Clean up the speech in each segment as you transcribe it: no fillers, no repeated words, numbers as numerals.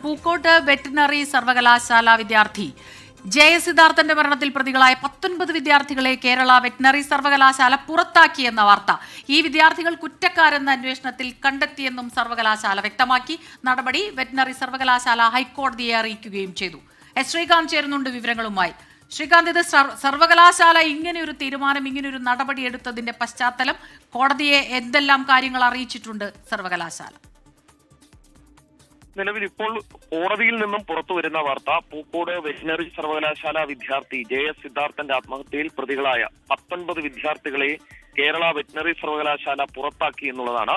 Pookot veterinary സർവകലാശാല വിദ്യാർത്ഥി ജെ.എസ്. സിദ്ധാർത്ഥന്റെ മരണത്തിൽ പ്രതികളായ 19 വിദ്യാർത്ഥികളെ കേരള വെറ്റിനറി സർവകലാശാല പുറത്താക്കിയെന്ന വാർത്ത. ഈ വിദ്യാർത്ഥികൾ കുറ്റക്കാരെന്ന അന്വേഷണത്തിൽ കണ്ടെത്തിയെന്നും സർവകലാശാല വ്യക്തമാക്കി. നടപടി വെറ്റിനറി സർവകലാശാല ഹൈക്കോടതിയെ അറിയിക്കുകയും ചെയ്തു. ശ്രീകാന്ത് ചേരുന്നുണ്ട് വിവരങ്ങളുമായി. ശ്രീകാന്ത്, ഇത് സർവകലാശാല ഇങ്ങനെയൊരു തീരുമാനം, ഇങ്ങനെയൊരു നടപടി എടുത്തതിന്റെ പശ്ചാത്തലം, കോടതിയെ എന്തെല്ലാം കാര്യങ്ങൾ അറിയിച്ചിട്ടുണ്ട് സർവകലാശാല? നിലവിൽ ഇപ്പോൾ കോടതിയിൽ നിന്നും പുറത്തു വരുന്ന വാർത്ത, പൂക്കോട് വെറ്റിനറി സർവകലാശാല വിദ്യാർത്ഥി ജെ.എസ്. സിദ്ധാർത്ഥന്റെ ആത്മഹത്യയിൽ പ്രതികളായ 19 വിദ്യാർത്ഥികളെ കേരള വെറ്റിനറി സർവകലാശാല പുറത്താക്കി എന്നുള്ളതാണ്.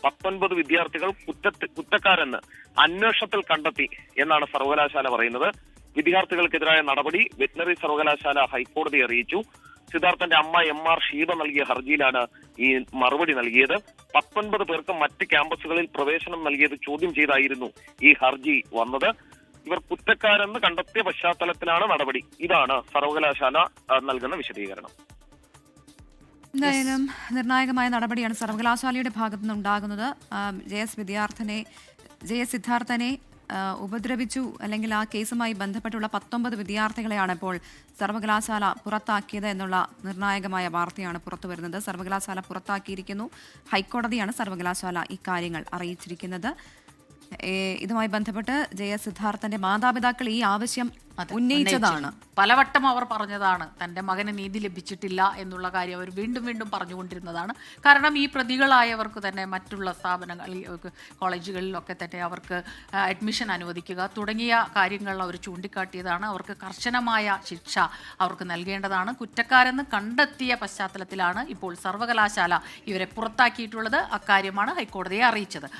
19 വിദ്യാർത്ഥികൾ കുറ്റക്കാരെന്ന് അന്വേഷണത്തിൽ കണ്ടെത്തി എന്നാണ് സർവകലാശാല പറയുന്നത്. വിദ്യാർത്ഥികൾക്കെതിരായ നടപടി വെറ്റിനറി സർവകലാശാല ഹൈക്കോടതി അറിയിച്ചു. സിദ്ധാർത്ഥന്റെ അമ്മ എം.ആർ. ഷീബ നൽകിയ ഹർജിയിലാണ് ഈ മറുപടി നൽകിയത്. 19 പേർക്ക് മറ്റ് ക്യാമ്പസുകളിൽ പ്രവേശനം നൽകിയത് ചോദ്യം ചെയ്തായിരുന്നു ഈ ഹർജി വന്നത്. ഇവർ കുറ്റക്കാരെന്ന് കണ്ടെത്തിയ പശ്ചാത്തലത്തിലാണ് നടപടി. ഇതാണ് സർവകലാശാല നൽകുന്ന വിശദീകരണം. എന്തായാലും നിർണായകമായ നടപടിയാണ് സർവകലാശാലയുടെ ഭാഗത്തുനിന്ന് ഉണ്ടാകുന്നത്. ജെ.എസ്. സിദ്ധാർത്ഥനെ ഉപദ്രവിച്ചു അല്ലെങ്കിൽ ആ കേസുമായി ബന്ധപ്പെട്ടുള്ള 19 വിദ്യാർത്ഥികളെയാണ് ഇപ്പോൾ സർവകലാശാല പുറത്താക്കിയത് എന്നുള്ള നിർണായകമായ വാർത്തയാണ് പുറത്തു വരുന്നത്. സർവകലാശാല പുറത്താക്കിയിരിക്കുന്നു. ഹൈക്കോടതിയാണ് സർവകലാശാല ഇക്കാര്യങ്ങൾ അറിയിച്ചിരിക്കുന്നത്. ഇതുമായി ബന്ധപ്പെട്ട് ജെ.എസ്. സിദ്ധാർത്ഥന്റെ മാതാപിതാക്കൾ ഈ ആവശ്യം ഉന്നയിച്ചതാണ്. പലവട്ടം അവർ പറഞ്ഞതാണ് തന്റെ മകന് നീതി ലഭിച്ചിട്ടില്ല എന്നുള്ള കാര്യം അവർ വീണ്ടും വീണ്ടും പറഞ്ഞുകൊണ്ടിരുന്നതാണ്. കാരണം ഈ പ്രതികളായവർക്ക് തന്നെ മറ്റുള്ള സ്ഥാപനങ്ങളിൽ, കോളേജുകളിലൊക്കെ തന്നെ അവർക്ക് അഡ്മിഷൻ അനുവദിക്കുക തുടങ്ങിയ കാര്യങ്ങൾ അവർ ചൂണ്ടിക്കാട്ടിയതാണ്. അവർക്ക് കർശനമായ ശിക്ഷ അവർക്ക് നൽകേണ്ടതാണ്. കുറ്റക്കാരെന്ന് കണ്ടെത്തിയ പശ്ചാത്തലത്തിലാണ് ഇപ്പോൾ സർവകലാശാല ഇവരെ പുറത്താക്കിയിട്ടുള്ളത്. അക്കാര്യമാണ് ഹൈക്കോടതിയെ അറിയിച്ചത്.